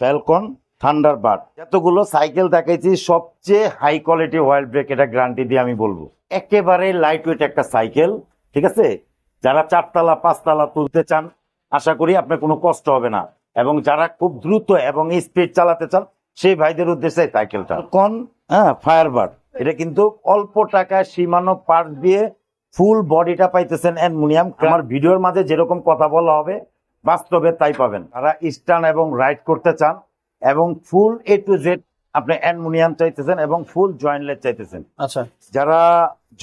Falcon Thunderbird. এতগুলো cycle দেখাইছি, সবচেয়ে হাই কোয়ালিটি অয়েল ব্রেক, এটা গ্যারান্টি দিয়ে আমি বলবো। একেবারে লাইট ওয়েট একটা সাইকেল, ঠিক আছে। যারা 4 তলা 5 তলা তুলতে চান, আশা করি আপনার কোনো কষ্ট হবে না। এবং যারা খুব দ্রুত এবং স্পিড চালাতে চান, সেই ভাইদের উদ্দেশ্যে সাইকেলটা ফ্যালকন ফায়ারবার্ড। এটা কিন্তু অল্প টাকায় সীমানো পার্ট দিয়ে ফুল বডিটা পাইতেছেন অ্যালুমিনিয়াম। আমার ভিডিওর মাঝে যেরকম কথা বলা হবে, বাস্তবে তাই পাবেন। যারা স্টার্ন এবং রাইড করতে চান এবং ফুল A to Z আপনি অ্যালুমিনিয়াম চাইতেছেন এবং ফুল জয়েন্টলেস চাইতেছেন, আচ্ছা, যারা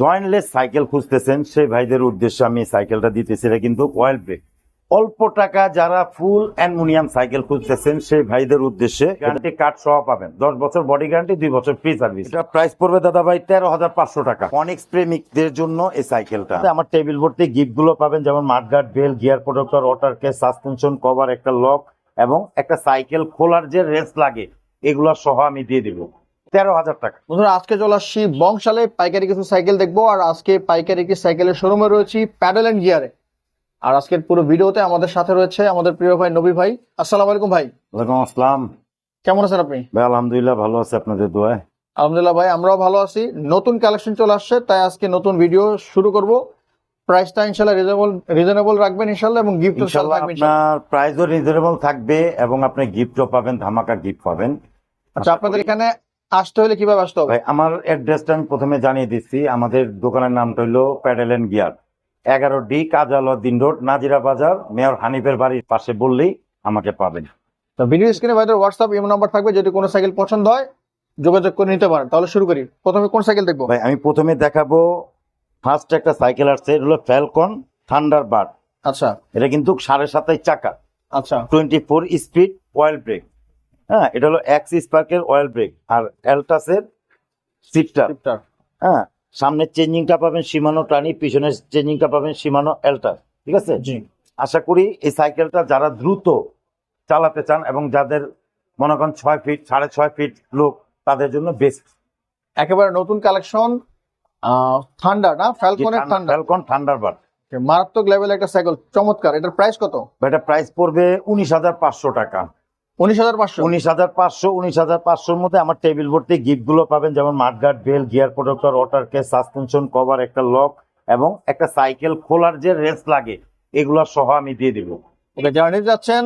জয়েন্টলেস সাইকেল খুঁজতেছেন, সেই ভাইদের উদ্দেশ্যে আমি সাইকেলটা দিতেছি। এটা কিন্তু অয়েল ব্রেক। অল্প টাকা যারা ফুল অ্যালুমিনিয়াম সাইকেল খুঁজতেছেন, সেই ভাইদের উদ্দেশ্যে গ্যারান্টি কার্ড সহ পাবেন। 10 বছর বডি গ্যারান্টি, 2 বছর ফ্রি সার্ভিস। এটা প্রাইস পড়বে দাদা ভাই 13,500 টাকা। অনেক প্রেমিকদের জন্য এই সাইকেলটা। আমার টেবিল ভর্তি গিফট গুলো পাবেন, যেমন mudguard, bell, gear protector, water case, suspension cover, একটা লক এবং একটা সাইকেল খোলার যে রেস লাগে, এগুলো সহ আমি দিয়ে দিব 13,000 টাকা। বন্ধুরা আজকে চলে আসছি বংশালে পাইকারি কিছু সাইকেল দেখবো। আর আজকে পাইকারি কি সাইকেলের শোরুমে রয়েছি প্যাডেল এন্ড গিয়ারে। আর আজকের পুরো ভিডিওতে আমাদের সাথে রয়েছে আমাদের প্রিয় ভাই নবী ভাই। আসসালামু আলাইকুম ভাই। ওয়ালাইকুম আসসালাম। কেমন আছেন আপনি? ভাই আলহামদুলিল্লাহ ভালো আছে, আপনাদের দোয়ায়। আলহামদুলিল্লাহ ভাই, আমরাও ভালো আছি। নতুন কালেকশন চলে আসছে, তাই আজকে নতুন ভিডিও শুরু করব। প্রাইসটা ইনশাল্লাহ রিজনেবল রাখবেন ইনশাল্লাহ, এবং গিফট ইনশাআল্লাহ আপনার প্রাইসও রিজনেবল থাকবে এবং আপনি গিফটও পাবেন, ধামাকা গিফট পাবেন। আচ্ছা, আপনাদের এখানে আসতে হলে কিভাবে আসতে হবে? ভাই আমার অ্যাড্রেসটা আমি প্রথমে জানিয়ে দিচ্ছি। আমাদের দোকানের নামটা হলো pedal and gear, 11D Kajaluddin road, Nazira Bazar, mayor হানিফের বাড়ির পাশে বললেই আমাকে পাবেন। তো ভিডিও স্ক্রিনে ভাইদের হোয়াটসঅ্যাপ ইমো নাম্বার থাকবে, যদি কোনো সাইকেল পছন্দ হয় যোগাযোগ করে নিতে পারেন। তাহলে শুরু করি। প্রথমে কোন সাইকেল দেখবো? ভাই আমি প্রথমে দেখাবো, ফার্স্ট একটা সাইকেল আসছে, এটা হলো ফ্যালকন থান্ডারবার্ড। আচ্ছা এটা কিন্তু 27.5 চাকা, আচ্ছা 24 স্পিড অয়েল ব্রেক। হ্যাঁ, এটা হলো এক্স স্পার্কের অয়েল ব্রেক আর অ্যালটাসের সিফটার। শিফটার। হ্যাঁ, সামনের চেঞ্জিংটা পাবেন সীমানো টানি, পিছনের চেঞ্জিংটা পাবেন সীমানো অ্যালটাস, ঠিক আছে। জি। আশা করি এই সাইকেলটা যারা দ্রুত চালাতে চান এবং যাদের মনে করেন 6 ফিট 6.5 ফিট লোক, তাদের জন্য বেস্ট। একেবারে নতুন কালেকশন, থান্ডার না, ফ্যালকনের থান্ডার। ফ্যালকন থান্ডারবার্ড মারাত্মক লেভেল একটা সাইকেল, চমৎকার। এটার প্রাইস কত? এটা প্রাইস পড়বে 19,500 টাকা। 19,500। 19,500। 19,500-র মধ্যে আমার টেবিল ভর্তি গিফট গুলো পাবেন, যেমন mudguard, bell, gear protector, water case, suspension cover, একটা লক এবং একটা সাইকেল খোলার যে রেস লাগে, এগুলো সহ আমি দিয়ে দিব। ওকে, যারা নিতে যাচ্ছেন,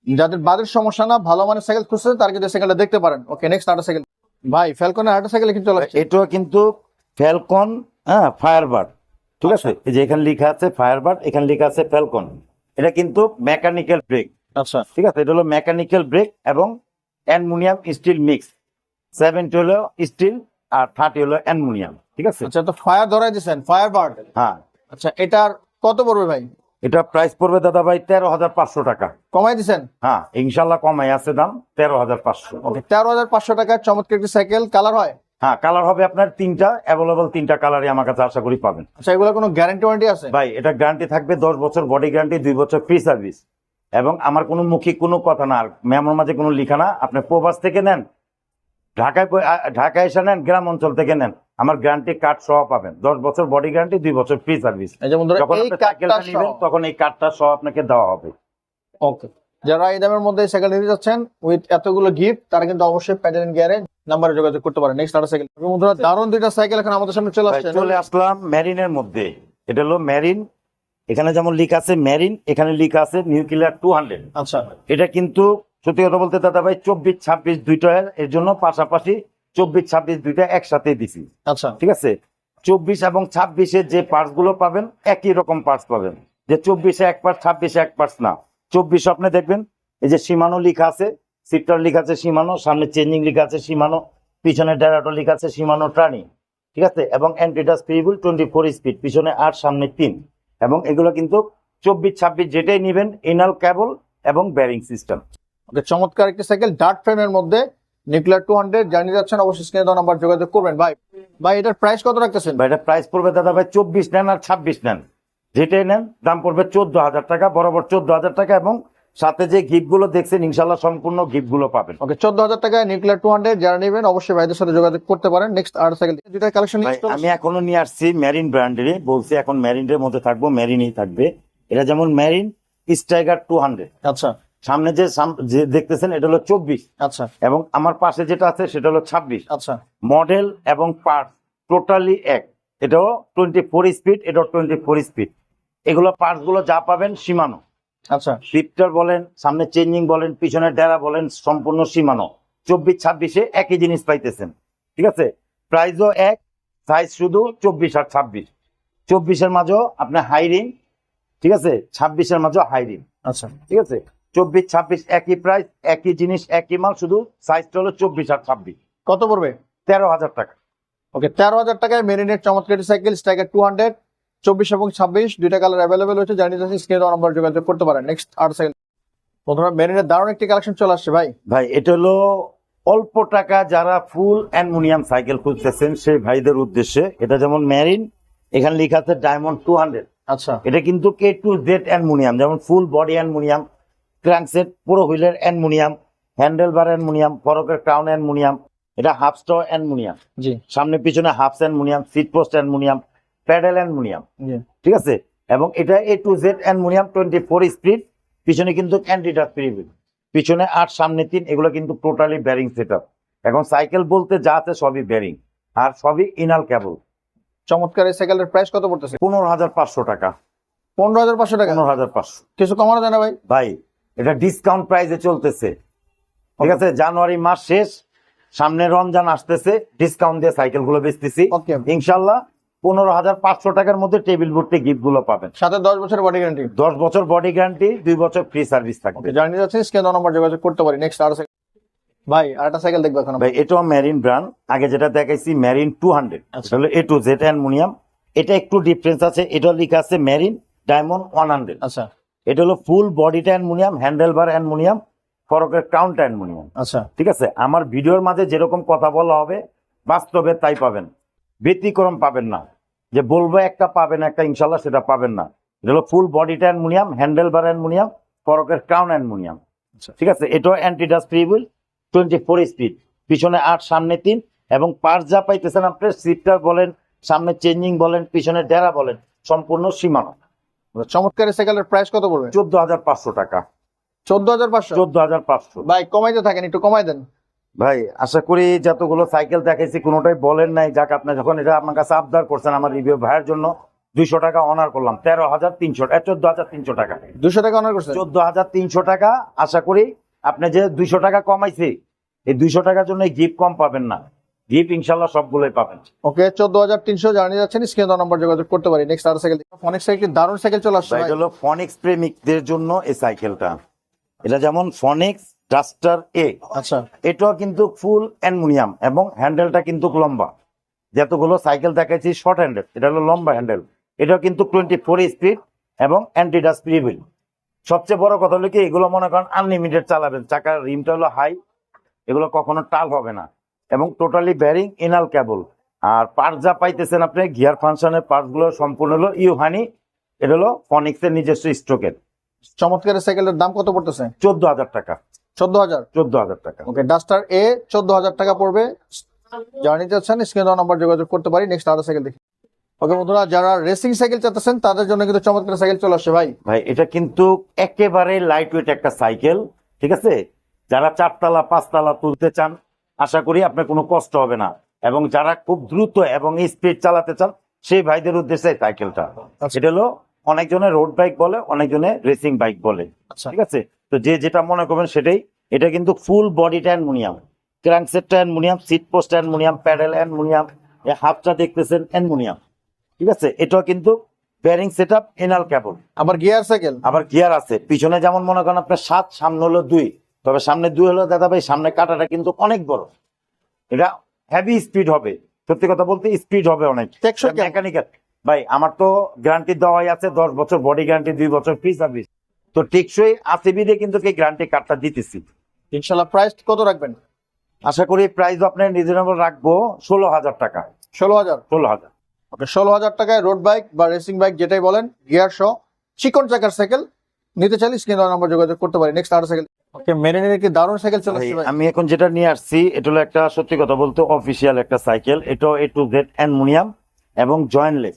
যাদের বাজেট সমস্যা না, ভালো মানের সাইকেল খুঁজছেন, তার কিন্তু সাইকেলটা দেখতে পারেন। ওকে, নেক্সট আরেকটা সাইকেল ভাই, ফ্যালকনের আরেকটা সাইকেল কিন্তু চলে আসছে। এটাও কিন্তু ফ্যালকন ফায়ারবার্ড, ঠিক আছে। এই যে এখানে লেখা আছে ফায়ারবার্ড, এখানে লেখা আছে ফ্যালকন। এটা কিন্তু মেকানিক্যাল ব্রেক, আচ্ছা ঠিক আছে। এটা হলো মেকানিক্যাল ব্রেক এবং অ্যালুমিনিয়াম স্টিল মিক্স। 70 হলো স্টিল আর 30 হলো অ্যালুমিনিয়াম, ঠিক আছে। আচ্ছা, তো ফায়ার ধরাই দিচ্ছেন, ফায়ার বার্ড। হ্যাঁ, আচ্ছা, এটার কত পড়বে ভাই? এটা প্রাইস পড়বে দাদা ভাই 13,500 টাকা। কমাই দিচ্ছেন? হ্যাঁ, ইনশাল্লাহ কমাই আছে দাম 13,500। ওকে, 13,500 টাকার চমৎকার একটি সাইকেল। কালার হয়? হ্যাঁ, কালার হবে আপনার 3টা, অ্যাভেলেবল 3টা কালারই আমার কাছে আশা করি পাবেন। আচ্ছা, এগুলো কোনো গ্যারান্টি ওয়ারেন্টি আছে? ভাই এটা গ্যারান্টি থাকবে 10 বছর বডি গ্যারান্টি, 2 বছর ফ্রি সার্ভিস। এবং আমার কোনো মৌখিক কোনো কথা না, আর মেমোর মাঝে কোনো লিখা না। আপনি প্রবাস থেকে নেন, ঢাকায় এসে নেন, গ্রাম অঞ্চল থেকে নেন, আমার গ্যারান্টি কার্ড সহ পাবেন। 10 বছর বডি গ্যারান্টি, 2 বছর ফ্রি সার্ভিস। এই যে বন্ধুরা, যখন এই আপনি কার্ডটা সাইকেলটা নেবেন, তখন এই কার্ডটা সহ আপনাকে দেওয়া হবে। ওকে, যারা এই দামের মধ্যে সাইকেল নিতে যাচ্ছেন উইথ এতগুলো গিফট, তারা কিন্তু অবশ্যই প্যাডেল এন্ড গিয়ারে নাম্বারে যোগাযোগ করতে পারেন। নেক্সট আরেকটা সাইকেল বন্ধুরা, দারুণ দুইটা সাইকেল এখন আমাদের সামনে চলে আসছে। চলে আসলাম মেরিনের মধ্যে। এটা হলো মেরিন, এখানে যেমন লিখা আছে মেরিন, এখানে লিখা আছে নিউক্লিয়ার 200। আচ্ছা, এটা কিন্তু সত্যি কথা বলতে দাদা ভাই 24-26 দুইটা, এর জন্য পাশাপাশি 24-26 দুইটা একসাথে দিছি। আচ্ছা, ঠিক আছে। 24 এবং 26-এর যে পার্টস গুলো পাবেন, একই রকম পার্টস পাবেন। যে 24-এ 1 পার্টস, 26-এ 1 পার্টস না। 24 আপনি দেখবেন এই যে সীমানো লিখা আছে, সিফটার লিখা আছে সীমানো, সামনে চেঞ্জিং লিখা আছে সীমানো, পিছনে ডেরাটো লিখা আছে সীমানো ট্রানি, ঠিক আছে। এবং অ্যান্টিটাস ফিবল 24 স্পিড, পিছনে 8 সামনে 3। এবং এগুলো কিন্তু 24-26 যেটাই নিবেন, ইনাল কেবল এবং ব্যারিং সিস্টেম। ওকে, চমৎকার একটি সাইকেল ডার্ট ফ্রেমের মধ্যে নিউক্লিয়ার 200 জানিয়ে যাচ্ছেন। অবশ্যই স্ক্রিনে দেওয়া নাম্বার যোগাযোগ করবেন। ভাই এটার প্রাইস কত রাখতেছেন? ভাই এটা প্রাইস পড়বে দাদা ভাই 24 নেন আর 26 নেন, যেটাই নেন দাম পড়বে 14,000 টাকা, বরাবর 14,000 টাকা। এবং সাথে যে গিফট গুলো দেখছেন, ইনশাল্লাহ সম্পূর্ণ গিফট গুলো পাবেন। ওকে, 14,000 টাকায় নিউক্লিয়ার 200 যারা নেবেন, অবশ্যই ভাইদের সাথে যোগাযোগ করতে পারেন। নেক্সট আর সাইকেল দুইটা কালেকশন আমি এখনো নিয়ে আসছি মেরিন ব্র্যান্ডেরই, বলছি এখন মেরিনের মধ্যে থাকবো, মেরিনই থাকবে। এটা যেমন মেরিন স্ট্রাইকার 200। আচ্ছা, সামনে যে দেখতেছেন এটা হলো 24, আচ্ছা এবং আমার পাশে যেটা আছে সেটা হলো 26। আচ্ছা মডেল এবং পার্ট টোটালি এক। এটাও 24 স্পিড, এটাও 24 স্পিড। এগুলো পার্টস গুলো যা পাবেন সীমানো। আচ্ছা শিফটার বলেন, সামনে চেঞ্জিং বলেন, পিছনে ডেরা বলেন, সম্পূর্ণ সীমানো। 24-26-এ একই জিনিস পাইতেছেন, ঠিক আছে। প্রাইসও এক, সাইজ শুধু 24 আর 26। 24-এর মাঝেও আপনার হাই রিং, ঠিক আছে, 26-এর মাঝেও হাই রিং, আচ্ছা ঠিক আছে। 24-26 একই প্রাইস, একই জিনিস, একই মাল, শুধু সাইজটা হলো 24 আর 26। কত পড়বে? 13,000 টাকা। ওকে 13,000 টাকায় মেরিনেট চমৎকার সাইকেল স্ট্রাইকার 200, 24 এবং 26 দুইটা কালার অ্যাভেলেবেল হচ্ছে। জানিয়ে যাচ্ছি স্ক্রিনে দেওয়া নাম্বার যোগাযোগ করতে পারেন। নেক্সট আর সাইকেল বন্ধুরা, মেরিনের দারুণ একটি কালেকশন চলে আসছে ভাই। ভাই এটা হলো অল্প টাকা যারা ফুল অ্যালুমিনিয়াম সাইকেল খুঁজতেছেন সেই ভাইদের উদ্দেশ্যে। এটা যেমন মেরিন, এখানে লেখা আছে ডায়মন্ড 200। আচ্ছা এটা কিন্তু K2Z অ্যালুমিনিয়াম, যেমন ফুল বডি অ্যালুমিনিয়াম, ক্র্যাঙ্কসেট পুরো হুইলের অ্যালুমিনিয়াম, হ্যান্ডেল বার অ্যালুমিনিয়াম, ফরকের ক্রাউন অ্যালুমিনিয়াম, এটা হাফ স্টো অ্যালুমিনিয়াম, জি সামনে পিছনে half aluminium, seat post aluminium, pedal aluminium, জি ঠিক আছে। এবং এটা A2Z অ্যালুমিনিয়াম 24 স্পিড। পিছনে কিন্তু ক্যান্ডিডাট প্রিভিল, পিছনে 8 সামনে 3, এগুলো কিন্তু টোটালি ব্যারিং সেটআপ। এখন সাইকেল বলতে যা আছে সবই ব্যারিং, আর সবই ইনাল কেবল। চমৎকার এই সাইকেলের প্রাইস কত পড়তেছে? 15,500 টাকা। 15,500 টাকা। 15,500। কিছু কমানো যায় না ভাই? ভাই এটা ডিসকাউন্ট প্রাইসে চলতেছে, ঠিক আছে। জানুয়ারি মাস শেষ, সামনে রমজান আসতেছে, ডিসকাউন্ট দিয়ে সাইকেল গুলো বেচতেছি Okay. ইনশাল্লাহ। 15,500 টাকার মধ্যে টেবিল ভর্তি গিফট গুলো পাবেন। সাথে 10 বছরের বডি গ্যারান্টি। 10 বছর বডি গ্যারান্টি, 2 বছর ফ্রি সার্ভিস থাকবে। জানিয়ে যাচ্ছি স্ক্রিনে দেওয়া নাম্বার যোগাযোগ করতে পারি। নেক্সট আর সাইকেল ভাই, আরেকটা সাইকেল দেখবো এখন। ভাই এটাও মেরিন ব্র্যান্ড, আগে যেটা দেখাইছি মেরিন 200, আচ্ছা। হলো A2Z অ্যালুমিনিয়াম। এটা একটু ডিফারেন্স আছে, এটা লেখা আছে মেরিন ডায়মন্ড 100। আচ্ছা এটা হলো ফুল বডিটা অ্যালুমিনিয়াম, হ্যান্ডেল বার অ্যালুমিনিয়াম, ফরকের ক্রাউনটা অ্যালুমিনিয়াম, আচ্ছা ঠিক আছে। আমার ভিডিওর মাঝে যেরকম কথা বলা হবে বাস্তবে তাই পাবেন, ব্যতিক্রম পাবেন না। যে বলবো একটা পাবেন একটা, ইনশাল্লাহ সেটা পাবেন না। এটা হলো ফুল বডিটা অ্যালুমিনিয়াম, হ্যান্ডেল বার অ্যালুমিনিয়াম, ফরকের ক্রাউন অ্যালুমিনিয়াম, আচ্ছা। ঠিক আছে। এটাও অ্যান্টিডাস্ট ফ্রিবল, 24 স্পিড, পিছনে 8 সামনে 3, এবং পার্টস যা পাইতেছেন আপনি শিফটার বলেন, সামনে চেঞ্জিং বলেন, পিছনে ডেরা বলেন, সম্পূর্ণ সীমানো। চমৎকার এই সাইকেলের প্রাইস কত পড়বে? 14,500 টাকা। 14,500। 14,500। ভাই কমাইতে থাকেন, একটু কমাই দেন। ভাই আশা করি যতগুলো সাইকেল দেখাইছি কোনোটাই বলেন নাই, যাক আপনি যখন এটা আপনার কাছে আবদার করছেন আমার রিভিউ ভাইয়ের জন্য 200 টাকা অনার করলাম। 13,300, 14,300 টাকা। 200 টাকা অনার করছেন। 14,300 টাকা। আশা করি আপনি যে 200 টাকা কমাইছে, এই 200 টাকার জন্য গিফট কম পাবেন না, গিফট ইনশাল্লাহ সবগুলোই পাবেন। ওকে 14,300 জানিয়ে যাচ্ছেন স্ক্রিনে দেওয়া নাম্বার যোগাযোগ করতে পারি। নেক্সট আর সাইকেল ফনিক্স একটি দারুণ সাইকেল চলে আসছে ভাই। এটা হলো ফনিক্স প্রেমিকদের জন্য এই সাইকেলটা। এটা যেমন ফনিক্স ডাস্টার এ, আচ্ছা এটাও কিন্তু ফুল অ্যালুমিনিয়াম, এবং হ্যান্ডেলটা কিন্তু লম্বা। যতগুলো সাইকেল দেখাচ্ছি শর্ট হ্যান্ডেল, এটা হলো লম্বা হ্যান্ডেল। এটাও কিন্তু 24 স্পিড এবং অ্যান্টিডাস্ট ফ্রিবল। সবচেয়ে বড় কথা হলো কি, এগুলো মনে করেন আনলিমিটেড চালাবেন, চাকার রিমটা হলো হাই, এগুলো কখনো টাল হবে না, এবং totally bearing ইনাল cable. Are parts যা পাইতেছেন আপনি গিয়ার ফাংশনের পার্টস গুলো সম্পূর্ণ হলো ইউহানি। এটা হলো ফনিক্সের নিজস্ব স্ট্রোকের। চমৎকার এই সাইকেলের দাম কত পড়তেছে? 14,000 টাকা। 14,000। 14,000 টাকা। ওকে ডাস্টার এ 14,000 টাকা পড়বে। জানিয়ে যাচ্ছেন স্ক্রিনে দেওয়া নাম্বার যোগাযোগ করতে পারি। নেক্সট আর সাইকেল দেখি। ওকে বন্ধুরা, যারা রেসিং সাইকেল চাচ্ছেন তাদের জন্য কিন্তু চমৎকার সাইকেল চলে আসছে ভাই। ভাই এটা কিন্তু একেবারে লাইট ওয়েট একটা সাইকেল, ঠিক আছে। যারা 4তলা 5তলা তুলতে চান আশা করি আপনার কোনো কষ্ট হবে না, এবং যারা খুব দ্রুত এবং স্পিড চালাতে চান সেই ভাইদের উদ্দেশ্যে এই সাইকেলটা। এটা হলো অনেকজনে রোড বাইক বলে, অনেকজনে রেসিং বাইক বলে, আচ্ছা ঠিক আছে। তো যে যেটা মনে করবেন সেটাই। এটা কিন্তু ফুল বডিটা অ্যালুমিনিয়াম, ক্র্যাঙ্কসেটটা aluminium, seat post aluminium, pedal aluminium, এই হাফটা দেখতেছেন অ্যালুমিনিয়াম, ঠিক আছে। এটাও কিন্তু বেয়ারিং সেটআপ, এনাল কেবল। আবার গিয়ার সাইকেল। আবার গিয়ার আছে পিছনে, যেমন মনে করেন আপনার 7, সামনে হলো 2, তবে সামনে 2 হলো দাদা ভাই সামনে কাটাটা কিন্তু অনেক বড়। এটা হেভি স্পিড হবে, সত্যি কথা বলতে স্পিড হবে অনেক। টেকসই কেমন? মেকানিক্যাল ভাই আমার তো গ্যারান্টি দেওয়াই আছে, 10 বছর বডি গ্যারান্টি, 2 বছর ফ্রি সার্ভিস। তো টেকসই আছে বিধে কিন্তু এই গ্যারান্টি কার্ডটা দিতেছি। ইনশাআল্লাহ প্রাইস কত রাখবেন? আশা করি প্রাইস আপনার রিজনেবল রাখবো 16,000 টাকা। 16,000। 16,000। ওকে 16,000 টাকায় রোড বাইক বা রেসিং বাইক যেটাই বলেন, গিয়ার সহ চিকন চাকার সাইকেল নিতে চাইলে স্ক্রিনে দেওয়া নাম্বার যোগাযোগ করতে পারি। নেক্সট আর সাইকেল। ওকে মেরিনের একটি দারুণ সাইকেল চলে ভাই, আসছে ভাই। আমি এখন যেটা নিয়ে আসছি এটা হলো একটা সত্যি কথা বলতে অফিসিয়াল একটা সাইকেল। এটাও A2Z অ্যালুমিনিয়াম এবং জয়েন্টলেস,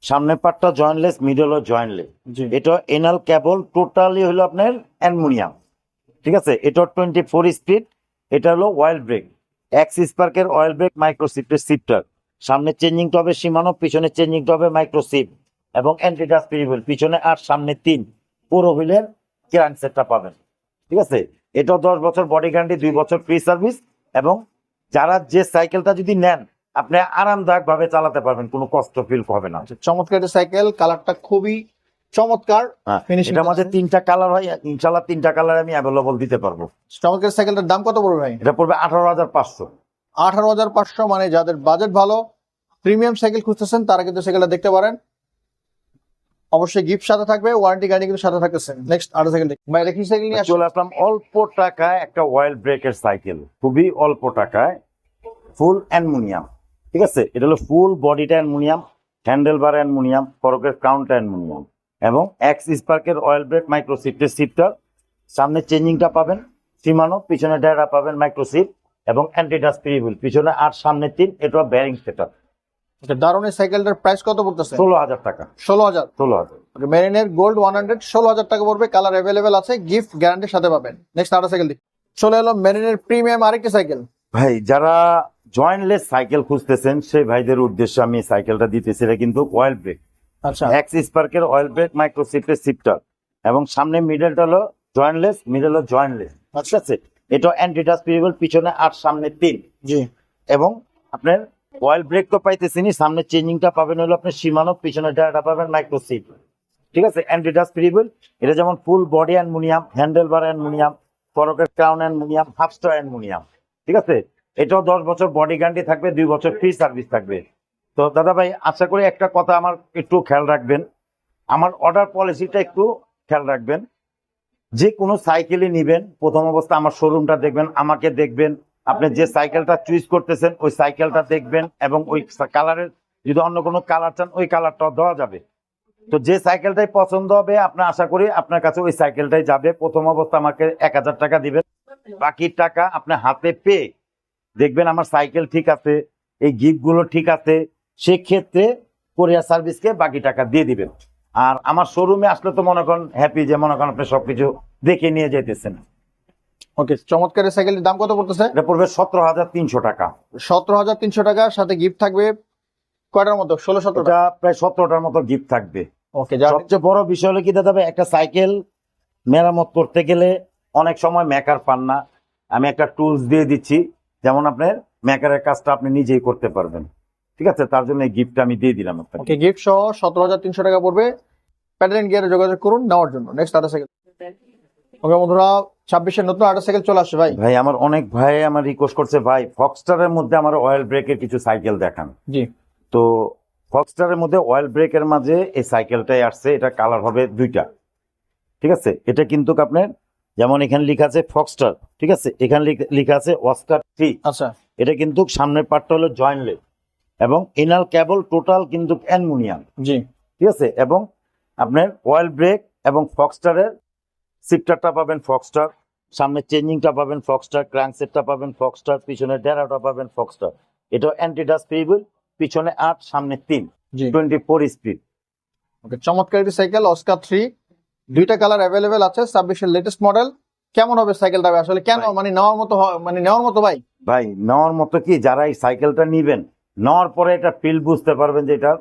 সামনের পার্টটা জয়েন্টলেস, মিডল ও জয়েন্টলেস। জি। এটা এনাল কেবল, টোটালি হলো আপনার অ্যালুমিনিয়াম, ঠিক আছে, এটা 24 স্পিড। এটা হলো অয়েল ব্রেক, এক্স স্পার্কের অয়েল ব্রেক মাইক্রোসিফটের শিফটার। সামনে চেঞ্জিংটা হবে সীমানো, পিছনে চেঞ্জিংটা হবে মাইক্রোসিফট এবং অ্যান্টি ডাস্ট হুইল, পিছনে 8 সামনে 3। পুরো হুইলের ক্রাঙ্ক সেটটা পাবেন। ঠিক আছে, এটাও 10 বছর বডি গ্যারান্টি, 2 বছর ফ্রি সার্ভিস। এবং যারা যে সাইকেলটা যদি নেন আপনি আরামদায়ক ভাবে চালাতে পারবেন, কোনো কষ্ট ফিল হবে না। চমৎকার একটা সাইকেল, কালারটা খুবই চমৎকার। হ্যাঁ, ফিনিশিং এটার মধ্যে 3টা কালার হয়, ইনশাল্লাহ 3টা কালার আমি অ্যাভেলেবল দিতে পারবো। চমৎকার সাইকেলটার দাম কত পড়বে ভাই? এটা পড়বে 18,500। 18,500, মানে যাদের বাজেট ভালো, প্রিমিয়াম সাইকেল খুঁজতেছেন তারা কিন্তু সাইকেলটা দেখতে পারেন। অবশ্যই গিফট সাথে থাকবে, ওয়ারেন্টি গ্যারান্টি কিন্তু সাথে থাকতেছে। নেক্সট আরো সাইকেল দেখি ভাই, এটা কি সাইকেল নিয়ে আসলে? চলে আসলাম অল্প টাকায় একটা অয়েল ব্রেকের সাইকেল, খুবই অল্প টাকায়, ফুল অ্যালুমিনিয়াম। ঠিক আছে, এটা হলো ফুল বডিটা অ্যালুমিনিয়াম, হ্যান্ডেল বার অ্যালুমিনিয়াম, ফরকের কাউন্টার অ্যালুমিনিয়াম এবং এক্স স্পার্কের অয়েল ব্রেক মাইক্রোসিফটের শিফটার। সামনে চেঞ্জিংটা পাবেন সীমানো, পিছনে ডায়রা পাবেন মাইক্রোসিফট এবং অ্যান্টি ডাস্ট হুইল, পিছনে 8 সামনে 3। এটা ব্যারিং সেটআপ। দারুণ। এই সাইকেলটার প্রাইস কত পড়তেছে? 16,000 টাকা। 16,000। 16,000। মেরিনের গোল্ড 100 16,000 টাকা পড়বে। কালার অ্যাভেলেবেল আছে, গিফট গ্যারান্টির সাথে পাবেন। নেক্সট আরো সাইকেল দেখি। চলে এলো মেরিনের প্রিমিয়াম আরেকটি সাইকেল। ভাই, যারা জয়েন্টলেস সাইকেল খুঁজতেছেন সেই ভাইদের উদ্দেশ্যে আমি এই সাইকেলটা দিতেছি। এটা কিন্তু অয়েল ব্রেক, আচ্ছা, এক্স স্পার্কের অয়েল ব্রেক মাইক্রোসিফটের শিফটার এবং সামনে মিডলটা হলো জয়েন্টলেস, মিডল হলো জয়েন্টলেস। ঠিক আছে, এটা অ্যান্টি ডাস্ট হুইল, পিছনে 8 সামনে 3। জি। এবং আপনার অয়েল ব্রেক তো পাইতেছেনি, সামনে চেঞ্জিংটা পাবেন হলো আপনার সীমানো, পিছনে ডায়াটা পাবেন মাইক্রোসিফট। ঠিক আছে, অ্যান্টি ডাস্ট হুইল। এটা যেমন ফুল বডি অ্যালুমিনিয়াম, হ্যান্ডেল বার অ্যালুমিনিয়াম, ফরকের crown aluminium, half star aluminium. ঠিক আছে, এটাও 10 বছর বডি গ্যারান্টি থাকবে, 2 বছর ফ্রি সার্ভিস থাকবে। তো দাদা ভাই, আশা করি একটা কথা আমার একটু খেয়াল রাখবেন, আমার অর্ডার পলিসিটা একটু খেয়াল রাখবেন। যে কোনো সাইকেলই নিবেন, প্রথম অবস্থা আমার শোরুমটা দেখবেন, আমাকে দেখবেন, আপনি যে সাইকেলটা চুজ করতেছেন ওই সাইকেলটা দেখবেন এবং ওই কালারের যদি অন্য কোনো কালার চান ওই কালারটাও দেওয়া যাবে। তো যে সাইকেলটাই পছন্দ হবে আপনার, আশা করি আপনার কাছে ওই সাইকেলটাই যাবে। প্রথম অবস্থা আমাকে 1,000 টাকা দিবেন, বাকি টাকা আপনি হাতে পেয়ে দেখবেন আমার সাইকেল ঠিক আছে, এই গিফট গুলো ঠিক আছে, সেক্ষেত্রে কোরিয়ার সার্ভিসকে বাকি টাকা দিয়ে দিবেন। আর আমার শোরুমে আসলে তো মনে করেন হ্যাপি, যে মনে করেন আপনি সবকিছু দেখে নিয়ে যেতেছেন। ওকে, চমৎকার। এই সাইকেলের দাম কত পড়তেছে? এটা পড়বে 17,300 টাকা। 17,300 টাকা, সাথে গিফট থাকবে কয়টার মতো? 16-17টা। এটা প্রায় 17টার মতো গিফট থাকবে। ওকে, সবচেয়ে বড় বিষয় হলো কি দাদা ভাই, একটা সাইকেল মেরামত করতে গেলে অনেক সময় মেকার পান না, আমি একটা টুলস দিয়ে দিচ্ছি, যেমন আপনার মেকারের কাজটা আপনি নিজেই করতে পারবেন। ঠিক আছে, তার জন্য এই গিফটটা আমি দিয়ে দিলাম আপনাকে। ওকে, গিফট সহ 17,300 টাকা পড়বে। প্যাডেল এন্ড গিয়ারে যোগাযোগ করুন নেওয়ার জন্য। নেক্সট আরেকটা সাইকেল। ওকে বন্ধুরা, 26-এর নতুন আরেকটা সাইকেল চলে আসছে ভাই। ভাই, আমার অনেক ভাই আমার রিকোয়েস্ট করছে, ভাই ফক্সটারের মধ্যে আমার অয়েল ব্রেকের কিছু সাইকেল দেখান। জি। তো ফক্সটারের মধ্যে অয়েল ব্রেকের মাঝে এই সাইকেলটাই আসছে। এটা কালার হবে 2টা। ঠিক আছে, এটা কিন্তু আপনার যেমন এখানে লেখা আছে ফক্সটার, ঠিক আছে, এখানে লেখা আছে ওয়াস্টার 3। আচ্ছা, এটা কিন্তু সামনের পার্টটা হলো জয়েন্টলেস এবং ইনার কেবল টোটাল কিন্তু অ্যালুমিনিয়াম। জি। ঠিক আছে, এবং আপনার অয়েল ব্রেক এবং ফক্সটারের শিফটারটা পাবেন ফক্সটার, সামনে চেঞ্জিংটা পাবেন ফক্সটার, ক্র্যাঙ্কসেটটা পাবেন ফক্সটার, পিছনে ডেরাটা পাবেন ফক্সটার। এটা অ্যান্টি ডাস্ট হুইল, পিছনে 8 সামনে 3, জি। 24 স্পিড। ওকে, চমৎকার একটি সাইকেল অস্কার 3। 2টা কালার অ্যাভেলেবেল আছে, 26-এর লেটেস্ট মডেল। কেমন হবে সাইকেলটা আসলে? কেন ভাই। মানে নেওয়ার মতো মানে নেওয়ার মতো ভাই? ভাই, নেওয়ার মতো কি, যারা এই সাইকেলটা নিবেন নেওয়ার পরে এটা ফিল বুঝতে পারবেন যে এটার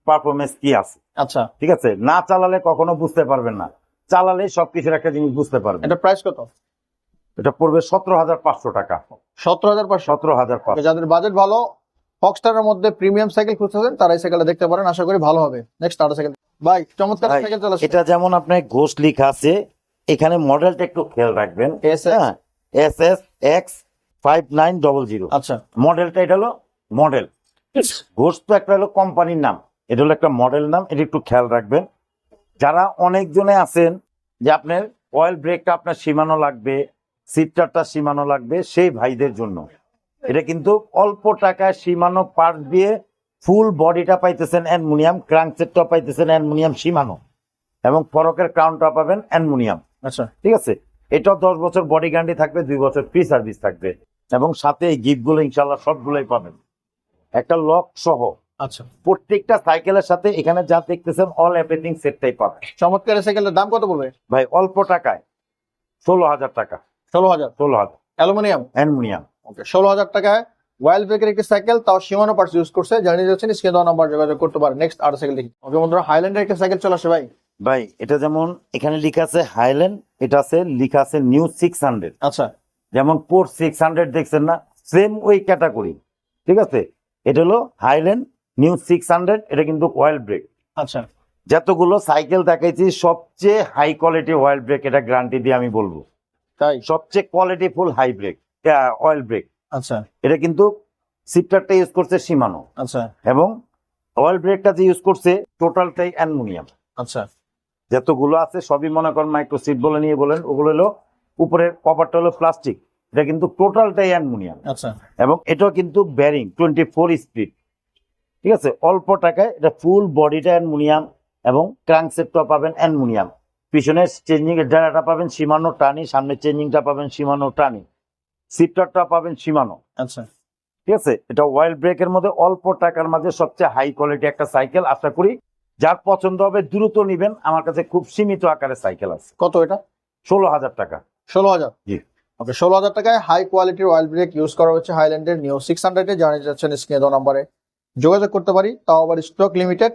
পারফরমেন্স কি আছে। আচ্ছা, ঠিক আছে, না চালালে কখনো বুঝতে পারবেন না, চালালে সবকিছুর একটা জিনিস বুঝতে পারবেন। এটা প্রাইস কত? এটা পড়বে 17,500 টাকা। 17,500। 17,500। যাদের বাজেট ভালো, ফক্সটারের মধ্যে প্রিমিয়াম সাইকেল খুঁজতেছেন তারা এই সাইকেলটা দেখতে পারেন, আশা করি ভালো হবে। নেক্সট আরেকটা সাইকেল ভাই, চমৎকার ভাই, সাইকেল চলে আসছে। এটা যেমন আপনার ঘোষ লেখা আছে, এখানে মডেলটা একটু খেয়াল রাখবেন। SS SS X5900। আচ্ছা, মডেলটা এটা হলো মডেল, ঘোষ তো একটা হলো কোম্পানির নাম, এটা হলো একটা মডেল নাম, এটা একটু খেয়াল রাখবেন। যারা অনেকজনে আছেন যে আপনার অয়েল ব্রেকটা আপনার সীমানো লাগবে, সিটটারটা সীমানো লাগবে, সেই ভাইদের জন্য এটা কিন্তু অল্প টাকায় সীমানো পার্ট দিয়ে ফুল বডিটা পাইতেছেন অ্যালুমিনিয়াম, ক্রাঙ্কসেটটা পাইতেছেন অ্যালুমিনিয়াম সীমানো এবং ফরকের ক্রাউনটা পাবেন অ্যালুমিনিয়াম। আচ্ছা, ঠিক আছে, এটাও 10 বছর বডি গ্যারান্টি থাকবে, 2 বছর ফ্রি সার্ভিস থাকবে এবং সাথে এই গিফটগুলো ইনশাল্লাহ সবগুলোই পাবেন, একটা লক সহ। আচ্ছা, প্রত্যেকটা সাইকেলের সাথে এখানে যা দেখতেছেন অল এভরিথিং সেটটাই পাবেন। চমৎকার সাইকেলের দাম কত পড়বে? ভাই, অল্প টাকায় 16,000 টাকা। 16,000 16,000 অ্যালুমিনিয়াম। অ্যালুমিনিয়াম। ওকে, 16,000 টাকায় ওয়াইল্ড ব্রেকের একটি সাইকেল, তাও সীমানো পার্টস ইউজ করছে, জানিয়ে যাচ্ছেন স্ক্রিন দেওয়া নাম্বার যোগাযোগ করতে পারেন। নেক্সট আর সাইকেল দেখি। ওকে বন্ধুরা, হাইল্যান্ডের একটা সাইকেল চলে আসে ভাই। ভাই এটা যেমন এখানে লেখা আছে হাইল্যান্ড, এটা আছে লেখা আছে নিউ 600। আচ্ছা যেমন পোর 600 দেখছেন না, সেম ওই ক্যাটাগরি। ঠিক আছে, এটা হলো হাইল্যান্ড নিউ 600, এটা কিন্তু অয়েল ব্রেক। আচ্ছা, যতগুলো সাইকেল দেখাইছি সবচেয়ে হাই কোয়ালিটি অয়েল ব্রেক, এটা গ্যারান্টি দিয়ে আমি বলবো। তাই? সবচেয়ে quality full high brake oil brake. আচ্ছা এটা কিন্তু সিফটারটা ইউজ করছে সীমানো, আচ্ছা এবং অয়েল ব্রেকটা যে ইউজ করছে টোটালটাই অ্যালুমিনিয়াম। আচ্ছা যতগুলো আছে সবই মনে করেন মাইক্রো সিট বলে নিয়ে বলেন, ওগুলো হলো উপরের কভারটা হলো প্লাস্টিক, এটা কিন্তু টোটালটাই অ্যালুমিনিয়াম। আচ্ছা এবং এটাও কিন্তু ব্যারিং 24 স্পিড। ঠিক আছে, অল্প টাকায় এটা ফুল বডিটা অ্যালুমিনিয়াম, এবং ক্র্যাঙ্ক সেটটা পাবেন অ্যালুমিনিয়াম, পিছনে চেঞ্জিং এর ডানাটা পাবেন সীমানো টানি, সামনে চেঞ্জিংটা পাবেন সীমানো টানি, সিফটারটা পাবেন সীমানো। আচ্ছা ঠিক আছে, এটা অয়েল ব্রেকের মধ্যে অল্প টাকার মাঝে সবচেয়ে হাই কোয়ালিটি একটা সাইকেল। আশা করি যার পছন্দ হবে দ্রুত নিবেন, আমার কাছে খুব সীমিত আকারে সাইকেল আছে। কত এটা? 16,000 টাকা। 16,000। জি। ওকে, 16,000 টাকায় হাই কোয়ালিটির অয়েল ব্রেক ইউজ করা হচ্ছে হাইল্যান্ডের নিউ 600 এ, জানিয়ে যাচ্ছেন স্ক্রিনে দেওয়া নাম্বারে যোগাযোগ করতে পারি, তাও আবার স্টক লিমিটেড,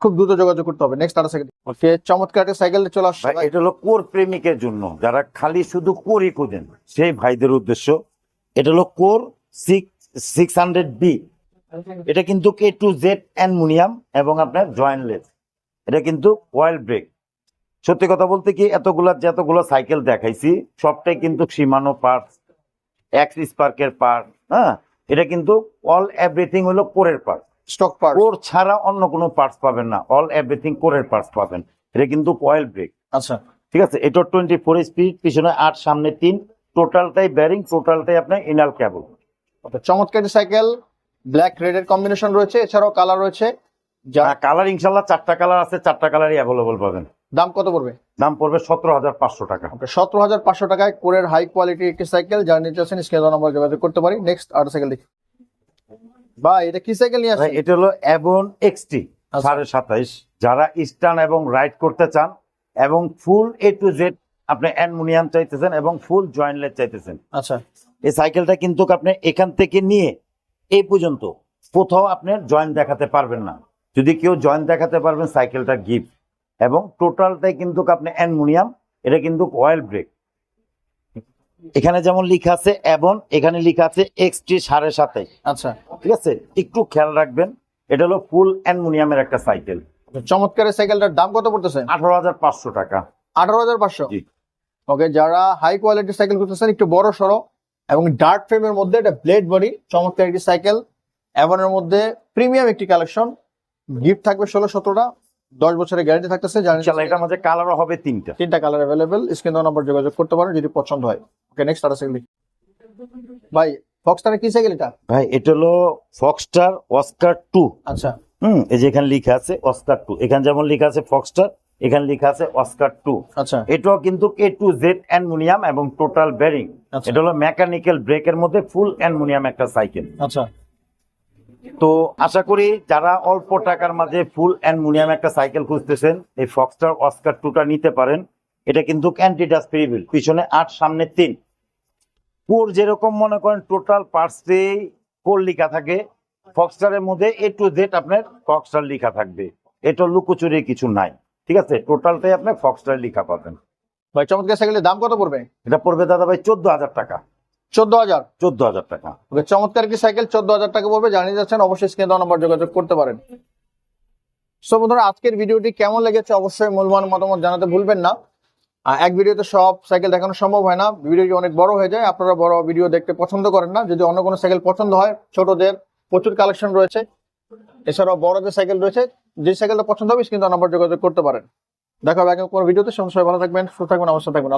খুব দ্রুত যোগাযোগ করতে হবে। নেক্সট আর সাইকেল। ওকে, চমৎকার একটা সাইকেল চলে আসছে ভাই ভাই। এটা হলো কোর প্রেমিকের জন্য, যারা খালি শুধু কোরই খুঁজেন সেই ভাইদের উদ্দেশ্য। এটা হলো কোর 600B। এটা কিন্তু A to Z অ্যালুমিনিয়াম এবং আপনার জয়েন্টলেস, এটা কিন্তু অয়েল ব্রেক। সত্যি কথা বলতে কি, যতগুলো সাইকেল দেখাইছি সবটাই কিন্তু সীমানো পার্টস, এক্স স্পার্কের পার্ট। হ্যাঁ, এটা কিন্তু অল এভরিথিং হলো কোরের পার্ট। Stock part. কোর ছাড়া অন্য কোনো পার্টস পাবেন না, অল এভরিথিং কোরের পার্টস পাবেন। এটা কিন্তু অয়েল ব্রেক। আচ্ছা ঠিক আছে, এটা 24 স্পিড, পিছনে 8, সামনে 3, টোটালটাই ব্যারিং, টোটালটাই আপনার ইনার কেবল। ওকে, চমৎকার একটা সাইকেল, ব্ল্যাক রেড এর কম্বিনেশন রয়েছে, এছাড়াও কালার রয়েছে। যা কালার ইনশাল্লাহ 4টা কালার আছে, 4টা কালারই অ্যাভেলেবল পাবেন। দাম কত পড়বে? দাম পড়বে 17,500 টাকা। ওকে, 17,500 টাকায় কোরের হাই কোয়ালিটির একটি সাইকেল, যার নিতে চাচ্ছেন স্ক্রিনে দেওয়া নাম্বার যোগাযোগ করতে পারি। নেক্সট আর সাইকেল দেখি। ভাই এটা কি সাইকেল নিয়ে ভাই আসছেন? এটা হলো অ্যাবন এক্সটি আচ্ছা। 27.5, যারা স্টান এবং রাইড করতে চান এবং ফুল A to Z আপনি অ্যালুমিনিয়াম চাইতেছেন এবং ফুল জয়েন্টলেস চাইতেছেন, আচ্ছা এই সাইকেলটা কিন্তু আপনি এখান থেকে নিয়ে এই পর্যন্ত কোথাও আপনার জয়েন্ট দেখাতে পারবেন না। যদি কেউ জয়েন্ট দেখাতে পারবেন, সাইকেলটা গিফট। এবং টোটালটাই কিন্তু আপনি অ্যালুমিনিয়াম, এটা কিন্তু অয়েল ব্রেক। এখানে যেমন লেখা আছে অ্যাবন, এখানে লেখা আছে এক্সটি 7.5। আচ্ছা, ঠিক আছে, একটু খেয়াল রাখবেন, এটা হলো ফুল অ্যালুমিনিয়ামের একটা সাইকেল। চমৎকার এই সাইকেলটার দাম কত পড়তেছে? 18,500 টাকা। 18,500। জি। ওকে, যারা হাই কোয়ালিটির সাইকেল খুঁজতেছেন, একটু বড় সড়ো এবং ডার্ক ফ্রেমের মধ্যে, এটা ব্লেড বডি, চমৎকার একটি সাইকেল, অ্যাভনের মধ্যে প্রিমিয়াম একটি কালেকশন, গিফট থাকবে 16-17টা, 10 বছরের গ্যারান্টি থাকতেছে। জানেন ইনশাআল্লাহ এটার মধ্যে কালারও হবে 3টা। 3টা কালার অ্যাভেলেবেল, স্ক্রিন দেওয়া নাম্বার যোগাযোগ করতে পারেন যদি পছন্দ হয়। ওকে, নেক্সট আর সাইকেল। ভাই ফক্সটার কি সাইকেল এটা? ভাই এটা হলো ফক্সটার অস্কার 2। আচ্ছা এই যে এখানে লেখা আছে অস্কার 2, এখানে যেমন লেখা আছে ফক্সটার, এখানে লেখা আছে অস্কার 2। আচ্ছা এটাও কিন্তু A to Z অ্যালুমিনিয়াম এবং টোটাল বেরিং। আচ্ছা। এটা হলো মেকানিক্যাল ব্রেকের মধ্যে ফুল অ্যালুমিনিয়াম একটা সাইকেল। আচ্ছা তো আশা করি যারা অল্প টাকার মাঝে ফুল অ্যালুমিনিয়াম একটা সাইকেল খুঁজতেছেন, এই ফক্সটার অস্কার 2টা নিতে পারেন। এটা কিন্তু অ্যান্টি ডাস্ট ফ্রি, পিছনে 8, সামনে 3। কোর যেরকম মনে করেন টোটাল পার্টসে কোর লেখা থাকে, ফক্সটারের মধ্যে A to Z আপনার ফক্সটার লেখা থাকবে। এটা লুকোচুরি কিছু নাই। ঠিক আছে, টোটালটাই আপনার ফক্সটার লেখা পাবেন। ভাই, চমৎকার সাইকেলের দাম কত পড়বে? এটা পড়বে দাদা ভাই 14,000 টাকা। 14,000। 14,000 টাকা। ওকে, চমৎকার একটি সাইকেল 14,000 টাকা পড়বে, জানিয়ে যাচ্ছেন, অবশ্যই স্ক্রিনে দেওয়া নাম্বার যোগাযোগ করতে পারেন। সো বন্ধুরা, আজকের ভিডিওটি কেমন লেগেছে অবশ্যই মূল্যবান মতামত জানাতে ভুলবেন না। এক ভিডিওতে সব সাইকেল দেখানো সম্ভব হয় না, ভিডিওটি অনেক বড় হয়ে যায়, আপনারা বড় ভিডিও দেখতে পছন্দ করেন না। যদি অন্য কোনো সাইকেল পছন্দ হয়, ছোটদের প্রচুর কালেকশন রয়েছে, এছাড়াও বড়দের সাইকেল রয়েছে, যে সাইকেলটা পছন্দ হবে স্ক্রিনে দেওয়া নাম্বার যোগাযোগ করতে পারেন। দেখা হবে কোনো ভিডিওতে। সবাই ভালো থাকবেন, সুস্থ থাকবেন, অবশ্যই থাকবেন।